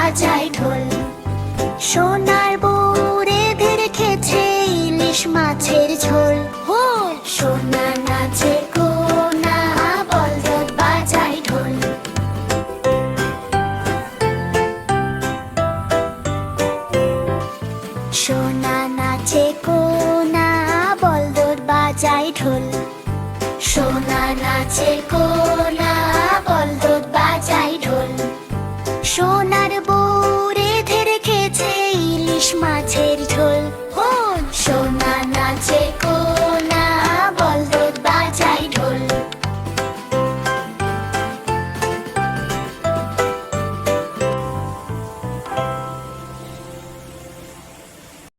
বাজায় ঢোল। সোনার বউ রেঁধে রেখেছে ইলিশ মাছের ঝোল। সোনা নাচে কোনা, বলদ বাজায় ঢোল। সোনা নাচে কোনা, বলদ বাজায় ঢোল। সোনা নাচে কোনা।